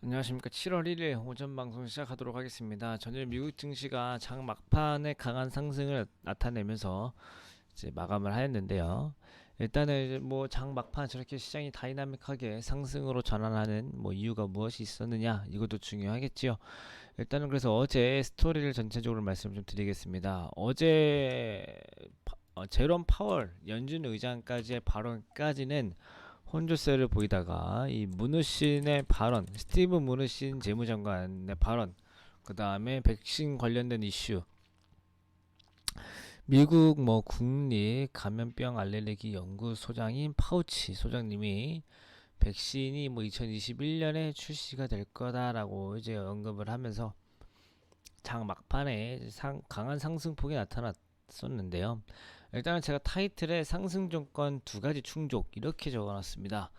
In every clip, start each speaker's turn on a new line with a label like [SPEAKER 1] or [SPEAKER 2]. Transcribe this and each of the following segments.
[SPEAKER 1] 안녕하십니까. 7월 1일 오전 방송 시작하도록 하겠습니다. 전일 미국 증시가 장 막판에 강한 상승을 나타내면서 이제 마감을 하였는데요. 일단은 이제 뭐 장 막판 저렇게 시장이 다이나믹하게 상승으로 전환하는 뭐 이유가 무엇이 있었느냐, 이것도 중요하겠지요. 일단은 그래서 어제 스토리를 전체적으로 말씀 좀 드리겠습니다. 어제 제롬 파월 연준 의장까지의 발언까지는 혼조세를 보이다가 이 무누신의 발언, 스티브 무누신 재무장관의 발언, 그 다음에 백신 관련된 이슈, 미국 뭐 국립 감염병 알레르기 연구소장인 파우치 소장님이 백신이 뭐 2021년에 출시가 될 거다라고 이제 언급을 하면서 장 막판에 강한 상승폭이 나타났었는데요. 일단은 제가 타이틀에 상승 조건 두 가지 충족 이렇게 적어놨습니다.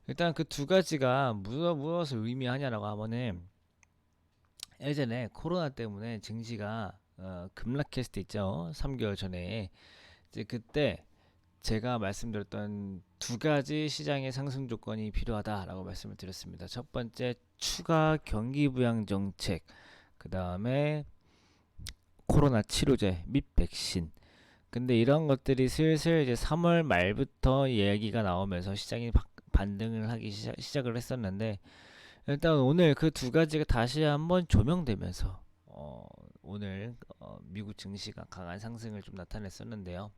[SPEAKER 1] 일단 그 두 가지가 무엇을 의미하냐라고 하면은 예전에 코로나 때문에 증시가 급락했을 때 있죠. 3개월 전에 이제 그때 제가 말씀드렸던 두 가지 시장의 상승 조건이 필요하다라고 말씀을 드렸습니다. 첫 번째 추가 경기 부양 정책, 그 다음에 코로나 치료제 및 백신. 근데 이런 것들이 슬슬 이제 3월 말부터 이야기가 나오면서 시장이 반등을 하기 시작을 했었는데, 일단 오늘 그 두 가지가 다시 한번 조명되면서 오늘 미국 증시가 강한 상승을 좀 나타냈었는데요.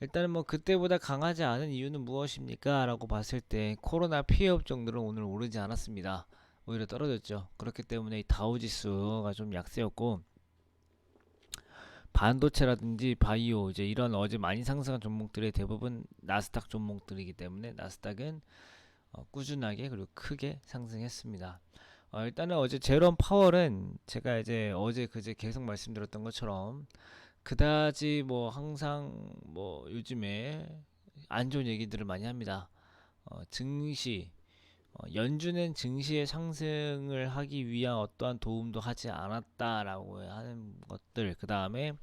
[SPEAKER 1] 일단은 뭐 그때보다 강하지 않은 이유는 무엇입니까? 라고 봤을 때 코로나 피해 업종들은 오늘 오르지 않았습니다. 오히려 떨어졌죠. 그렇기 때문에 이 다우지수가 좀 약세였고, 반도체라든지 바이오 이제 이런 어제 많이 상승한 종목들의 대부분 나스닥 종목들이기 때문에 나스닥은 꾸준하게 그리고 크게 상승했습니다. 일단은 어제 제롬 파월은 제가 이제 어제 그제 계속 말씀드렸던 것처럼 그다지 뭐 항상 뭐 요즘에 안 좋은 얘기들을 많이 합니다. 증시 연준은 증시의 상승을 하기 위한 어떠한 도움도 하지 않았다라고 하는 것들, 그 다음에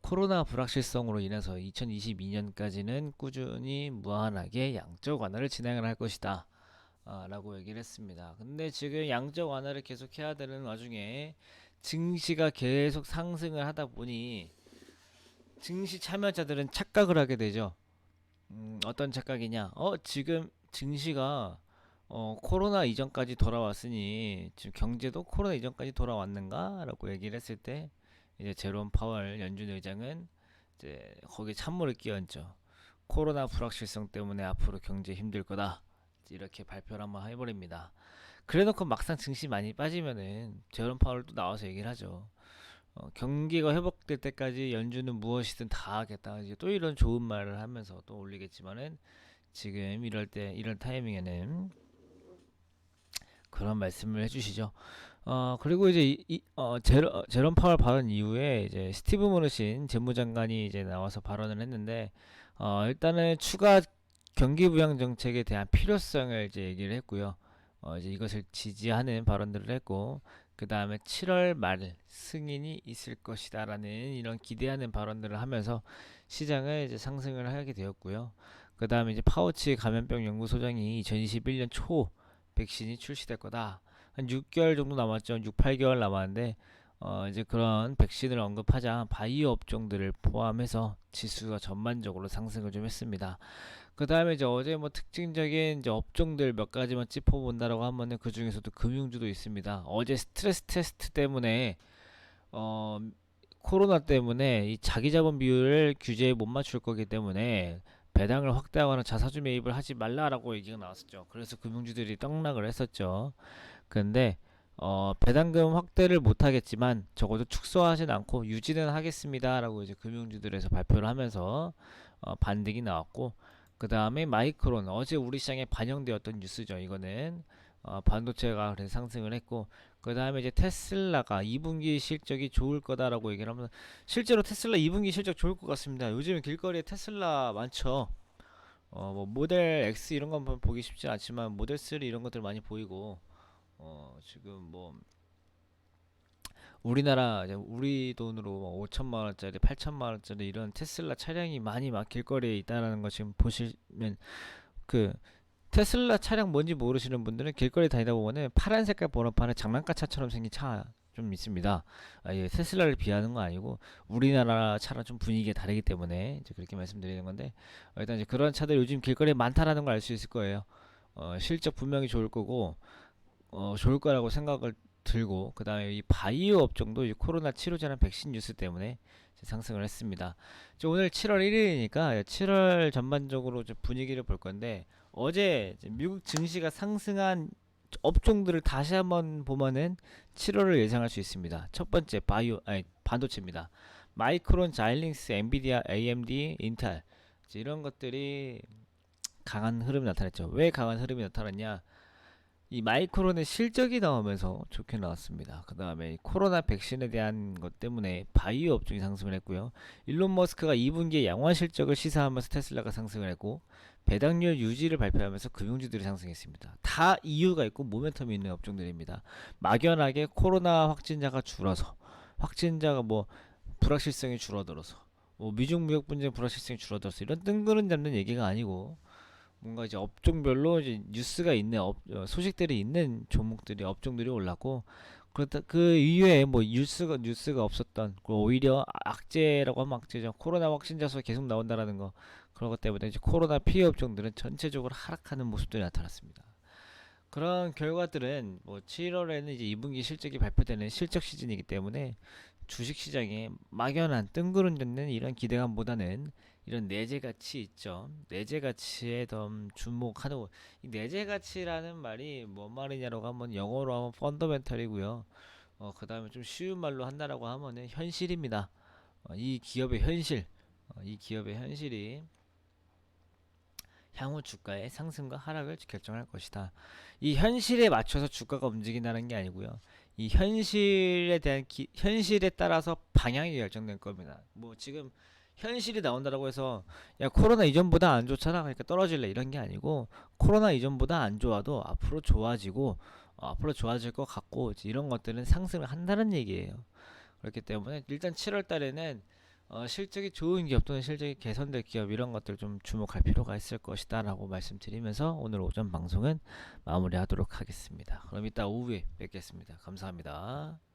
[SPEAKER 1] 코로나 불확실성으로 인해서 2022년까지는 꾸준히 무한하게 양적 완화를 진행을 할 것이다. 라고 얘기를 했습니다. 근데 지금 양적 완화를 계속 해야 되는 와중에 증시가 계속 상승을 하다 보니 증시 참여자들은 착각을 하게 되죠. 어떤 착각이냐? 지금 증시가 코로나 이전까지 돌아왔으니 지금 경제도 코로나 이전까지 돌아왔는가? 라고 얘기를 했을 때 이제 제롬 파월 연준 의장은 이제 거기에 찬물을 끼얹죠. 코로나 불확실성 때문에 앞으로 경제 힘들 거다. 이렇게 발표를 한번 해버립니다. 그래놓고 막상 증시 많이 빠지면은 제롬 파월 또 나와서 얘기를 하죠. 경기가 회복될 때까지 연준은 무엇이든 다 하겠다. 이제 또 이런 좋은 말을 하면서 또 올리겠지만은 지금 이럴 타이밍에는 그런 말씀을 해주시죠. 그리고 이제 제롬 파월 발언 이후에 이제 스티브 무누신 재무장관이 이제 나와서 발언을 했는데, 일단은 추가 경기 부양 정책에 대한 필요성을 이제 얘기를 했고요. 이제 이것을 지지하는 발언들을 했고, 그 다음에 7월 말 승인이 있을 것이다라는 이런 기대하는 발언들을 하면서 시장을 이제 상승을 하게 되었고요. 그 다음에 이제 파우치 감염병 연구소장이 2021년 초 백신이 출시될 거다. 한 6개월 정도 남았죠. 6, 8개월 남았는데 이제 그런 백신을 언급하자 바이오 업종들을 포함해서 지수가 전반적으로 상승을 좀 했습니다. 그 다음에 이제 어제 뭐 특징적인 이제 업종들 몇 가지만 짚어본다라고 하면은 그 중에서도 금융주도 있습니다. 어제 스트레스 테스트 때문에 어, 코로나 때문에 이 자기 자본 비율을 규제에 못 맞출 거기 때문에 배당을 확대하거나 자사주 매입을 하지 말라라고 얘기가 나왔었죠. 그래서 금융주들이 떡락을 했었죠. 근데 배당금 확대를 못 하겠지만 적어도 축소하진 않고 유지는 하겠습니다라고 이제 금융주들에서 발표를 하면서 반등이 나왔고, 그 다음에 마이크론 어제 우리 시장에 반영되었던 뉴스죠. 이거는 반도체가 그래서 상승을 했고, 그 다음에 이제 테슬라가 2분기 실적이 좋을 거다라고 얘기를 하면 실제로 테슬라 2분기 실적 좋을 것 같습니다. 요즘 길거리에 테슬라 많죠. 뭐 모델 X 이런 건 보기 쉽지 않지만 모델 3 이런 것들 많이 보이고, 지금 뭐 우리나라 이제 우리 돈으로 뭐 5천만 원짜리, 8천만 원짜리 이런 테슬라 차량이 많이 막 길거리에 있다라는 거 지금 보시면 그 테슬라 차량 뭔지 모르시는 분들은 길거리 다니다 보면은 파란 색깔 번호판에 장난감 차처럼 생긴 차 좀 있습니다. 예, 테슬라를 비하는 거 아니고 우리나라 차랑 좀 분위기가 다르기 때문에 이제 그렇게 말씀드리는 건데, 일단 이제 그런 차들 요즘 길거리에 많다라는 걸 알 수 있을 거예요. 실적 분명히 좋을 거고, 좋을 거라고 생각을 들고, 그 다음에 이 바이오 업종도 이 코로나 치료제나 백신 뉴스 때문에 이제 상승을 했습니다. 이제 오늘 7월 1일이니까 7월 전반적으로 좀 분위기를 볼 건데, 어제 이제 미국 증시가 상승한 업종들을 다시 한번 보면은 7월을 예상할 수 있습니다. 첫 번째 반도체입니다. 마이크론, 자일링스, 엔비디아, AMD, 인텔, 이제 이런 것들이 강한 흐름이 나타났죠. 왜 강한 흐름이 나타났냐? 이 마이크론의 실적이 나오면서 좋게 나왔습니다. 그 다음에 코로나 백신에 대한 것 때문에 바이오 업종이 상승을 했고요. 일론 머스크가 2분기에 양화 실적을 시사하면서 테슬라가 상승을 했고, 배당률 유지를 발표하면서 금융주들이 상승했습니다. 다 이유가 있고 모멘텀이 있는 업종들입니다. 막연하게 코로나 확진자가 줄어서, 확진자가 뭐 불확실성이 줄어들어서, 뭐 미중 무역 분쟁 불확실성이 줄어들어서 이런 뜬구름 잡는 얘기가 아니고, 뭔가 이제 업종별로 이제 뉴스가 있는 소식들이 있는 종목들이 업종들이 올랐고, 그렇다 그 이외에 뭐 뉴스가 없었던, 오히려 악재라고 하면 악재죠. 코로나 확진자 수 계속 나온다라는 거, 그런 것 때문에 이제 코로나 피해 업종들은 전체적으로 하락하는 모습들이 나타났습니다. 그런 결과들은 뭐 7월에는 이제 2분기 실적이 발표되는 실적 시즌이기 때문에 주식 시장에 막연한 뜬구름 잡는 이런 기대감보다는 이런 내재 가치 있죠. 내재 가치에 더 주목하는, 이 내재 가치라는 말이 뭔 말이냐라고 하면 영어로 하면 펀더멘털이고요. 그다음에 좀 쉬운 말로 한다라고 하면은 현실입니다. 이 기업의 현실, 이 기업의 현실이 향후 주가의 상승과 하락을 결정할 것이다. 이 현실에 맞춰서 주가가 움직인다는 게 아니고요. 이 현실에 따라서 방향이 결정될 겁니다. 뭐 지금 현실이 나온다라고 해서 야 코로나 이전보다 안 좋잖아, 그러니까 떨어질래, 이런 게 아니고, 코로나 이전보다 안 좋아도 앞으로 좋아지고, 앞으로 좋아질 것 같고, 이런 것들은 상승을 한다는 얘기예요. 그렇기 때문에 일단 7월 달에는 실적이 좋은 기업 또는 실적이 개선될 기업, 이런 것들 좀 주목할 필요가 있을 것이다 라고 말씀드리면서 오늘 오전 방송은 마무리하도록 하겠습니다. 그럼 이따 오후에 뵙겠습니다. 감사합니다.